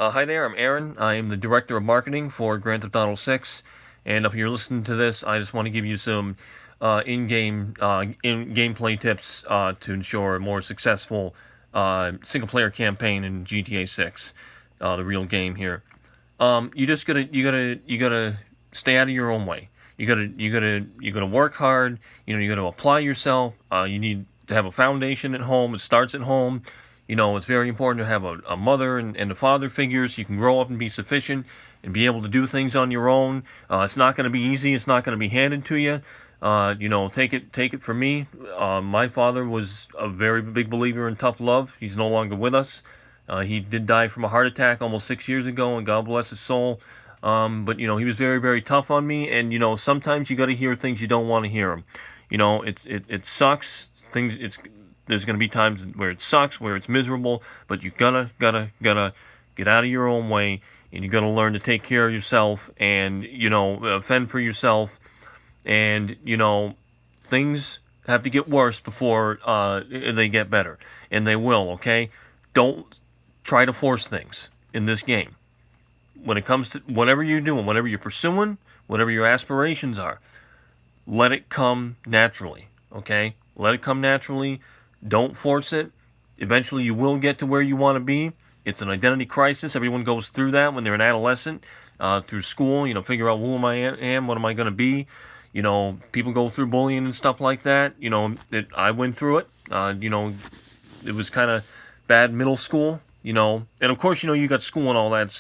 Hi there, I'm Aaron. I am the Director of Marketing for Grand Theft Auto 6, and if you're listening to this, I just want to give you some gameplay tips to ensure a more successful single-player campaign in GTA 6, the real game here. You gotta stay out of your own way. You gotta work hard. You gotta apply yourself. You need to have a foundation at home. It starts at home. It's very important to have a mother and a father figures. So you can grow up and be sufficient and be able to do things on your own. It's not going to be easy. It's not going to be handed to you. Take it from me. My father was a very big believer in tough love. He's no longer with us. He did die from a heart attack almost 6 years ago, and God bless his soul. But he was very, very tough on me, and sometimes you got to hear things you don't want to hear them. It sucks. There's going to be times where it sucks, where it's miserable, but you gotta get out of your own way, and you gotta learn to take care of yourself, and fend for yourself, and things have to get worse before they get better, and they will. Okay, don't try to force things in this game. When it comes to whatever you're doing, whatever you're pursuing, whatever your aspirations are, let it come naturally. Okay, let it come naturally. Don't force it. Eventually you will get to where you want to be. It's an identity crisis. Everyone goes through that when they're an adolescent, through school, figure out who am, what am I going to be. People go through bullying and stuff like that. I went through it. It was kind of bad middle school, and of course, you got school and all that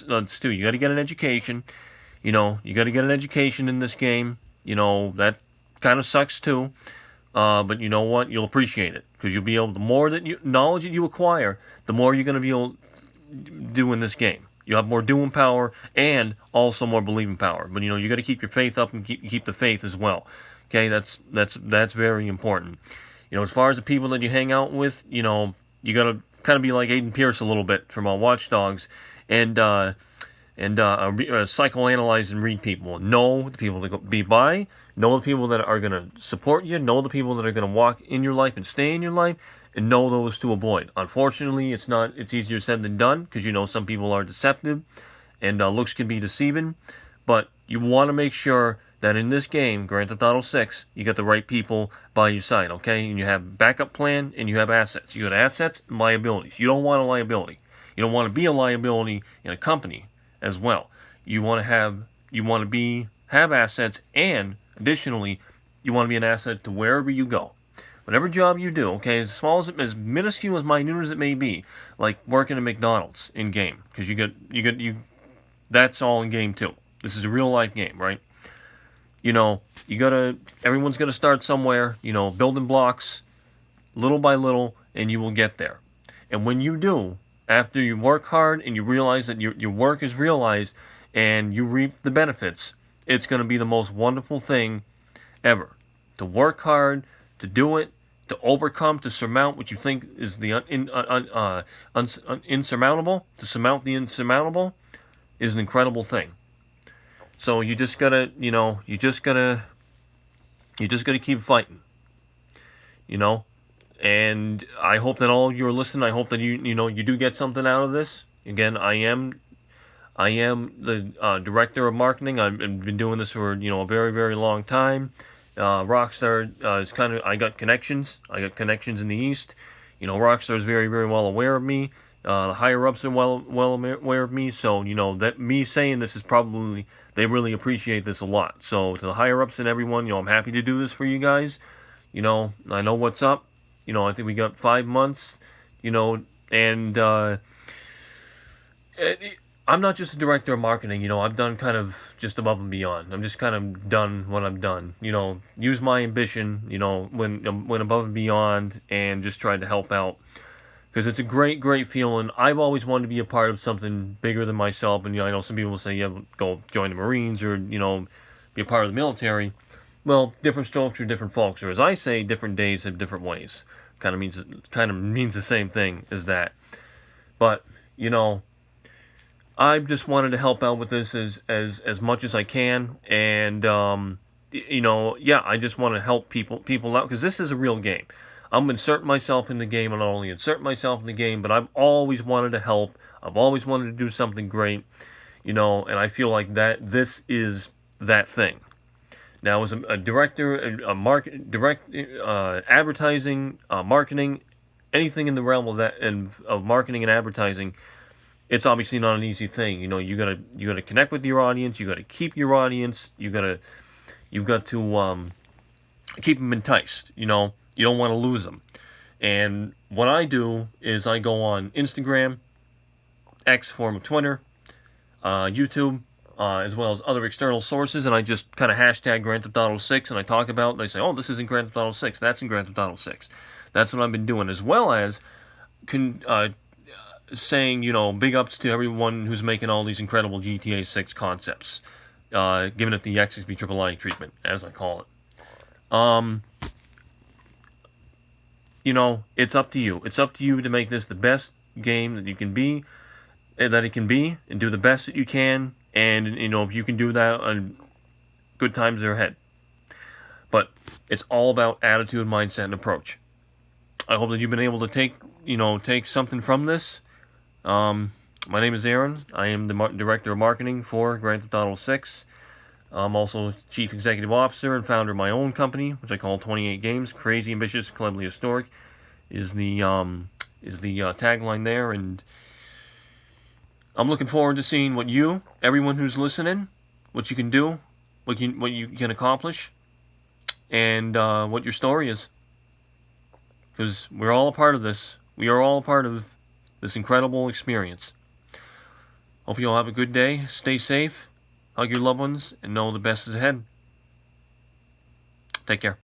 too. You got to get an education. You got to get an education in this game. That kind of sucks too. But you know what? You'll appreciate it because you'll be able. The more knowledge that you acquire, the more you're going to be able to do in this game. You have more doing power and also more believing power. But you got to keep your faith up and keep the faith as well. Okay, that's very important. As far as the people that you hang out with, you got to kind of be like Aiden Pierce a little bit from Watch Dogs, and psychoanalyze and read people. Know the people to be by. Know the people that are going to support you. Know the people that are going to walk in your life and stay in your life. And know those to avoid. Unfortunately, it's easier said than done because some people are deceptive and looks can be deceiving. But you want to make sure that in this game, Grand Theft Auto 6, you got the right people by your side, okay? And you have a backup plan and you have assets. You got assets and liabilities. You don't want a liability. You don't want to be a liability in a company as well. You want to have assets, and additionally, you want to be an asset to wherever you go. Whatever job you do, okay, as minuscule, as minute as it may be, like working at McDonald's in game, because that's all in game too. This is a real life game, right? Everyone's gotta start somewhere, building blocks, little by little, and you will get there. And when you do, after you work hard and you realize that your work is realized and you reap the benefits, it's going to be the most wonderful thing ever. To work hard, to do it, to overcome, to surmount what you think is the insurmountable, to surmount the insurmountable is an incredible thing. So you just gotta keep fighting. And I hope that all of you are listening. I hope that you do get something out of this. Again, I am the director of marketing. I've been doing this for a very, very long time. Rockstar is I got connections. I got connections in the East. Rockstar is very, very well aware of me. The higher ups are well aware of me. So that me saying this is probably, they really appreciate this a lot. So to the higher ups and everyone, I'm happy to do this for you guys. I know what's up. I think we got 5 months. And I'm not just a director of marketing. I've done kind of just above and beyond. I'm just kind of done what I've done. Use my ambition. Went above and beyond and just tried to help out. Because it's a great, great feeling. I've always wanted to be a part of something bigger than myself. And I know some people will say, yeah, go join the Marines or be a part of the military. Well, different strokes for different folks, or as I say, different days have different ways. Kind of means the same thing as that. But I just wanted to help out with this as much as I can, and I just want to help people out because this is a real game. I'm inserting myself in the game, and not only insert myself in the game, but I've always wanted to help. I've always wanted to do something great, and I feel like that this is that thing. Now, as a director, advertising, marketing, anything in the realm of that and of marketing and advertising, it's obviously not an easy thing. You gotta connect with your audience. You gotta keep your audience. You've got to keep them enticed. You don't want to lose them. And what I do is I go on Instagram, X form of Twitter, YouTube, as well as other external sources, and I just kind of hashtag Grand Theft Auto 6, and I talk about, and I say, oh, this is in Grand Theft Auto 6, that's in Grand Theft Auto 6. That's what I've been doing, as well as saying, big ups to everyone who's making all these incredible GTA 6 concepts, giving it the XXB treatment, as I call it. It's up to you. It's up to you to make this the best game that it can be, and do the best that you can. And, if you can do that, good times are ahead. But it's all about attitude, mindset, and approach. I hope that you've been able to take something from this. My name is Aaron. I am the Director of Marketing for Grand Theft Auto 6. I'm also Chief Executive Officer and founder of my own company, which I call 28 Games. Crazy, ambitious, cleverly historic is the tagline there, and I'm looking forward to seeing what everyone who's listening, what you can do, what you can accomplish, and what your story is. Because we're all a part of this. We are all a part of this incredible experience. Hope you all have a good day. Stay safe. Hug your loved ones, and know the best is ahead. Take care.